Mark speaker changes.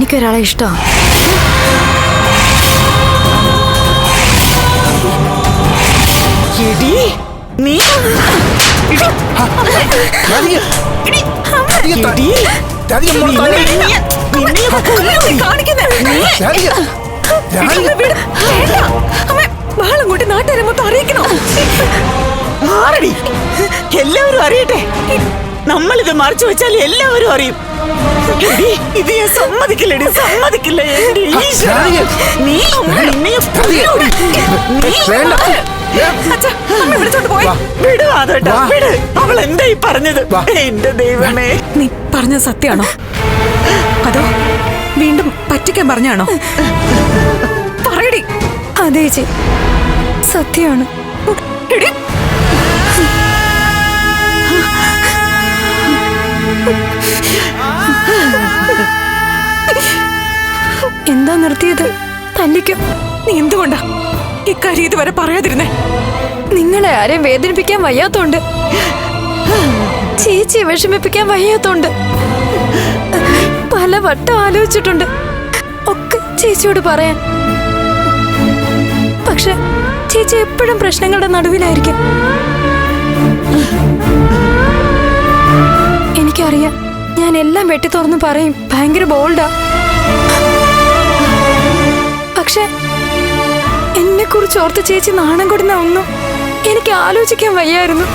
Speaker 1: എനിക്കൊരാളെ ഇഷ്ടമാണ്.
Speaker 2: നീ
Speaker 3: ബഹളം കൂട്ടി നാട്ടുകാരെ മൊത്തം അറിയിക്കണോ?
Speaker 2: മാറടി, എല്ലാവരും അറിയട്ടെ. നമ്മളിത് മറച്ചു വെച്ചാൽ എല്ലാവരും അറിയും. ഇത് ഞാൻ സമ്മതിക്കില്ലടി, സമ്മതിക്കില്ല. നീ അവൾ എന്തായി പറഞ്ഞത്? എന്റെ ദൈവമേ,
Speaker 3: നീ പറഞ്ഞത് സത്യാണോ അതോ വീണ്ടും പറ്റിക്കാൻ പറഞ്ഞാണോ? പറയടി.
Speaker 1: അതെ ചേച്ചി, സത്യമാണ്. എന്താ നിർത്തിയത്? തല്ലിക്കോ.
Speaker 3: നീ എന്തുകൊണ്ടാ ഇക്കാര്യം ഇതുവരെ പറയാതിരുന്നേ?
Speaker 1: നിങ്ങളെ ആരെയും വേദനിപ്പിക്കാൻ വയ്യാത്തോണ്ട്, ചേച്ചിയെ വിഷമിപ്പിക്കാൻ വയ്യാത്തോണ്ട് പല വട്ടം ആലോചിച്ചിട്ടുണ്ട് ഒക്കെ ചേച്ചിയോട് പറയാൻ. പക്ഷെ ചേച്ചി എപ്പോഴും പ്രശ്നങ്ങളുടെ നടുവിലായിരിക്കും. എനിക്കറിയാം, ഞാൻ എല്ലാം വെട്ടി തുറന്ന് പറയും, ഭയങ്കര ബോൾഡാ. പക്ഷെ എന്നെ കുറിച്ച് ഓർത്ത് ചേച്ചി നാണം കൊടുന്ന ഒന്നും എനിക്ക് ആലോചിക്കാൻ വയ്യായിരുന്നു.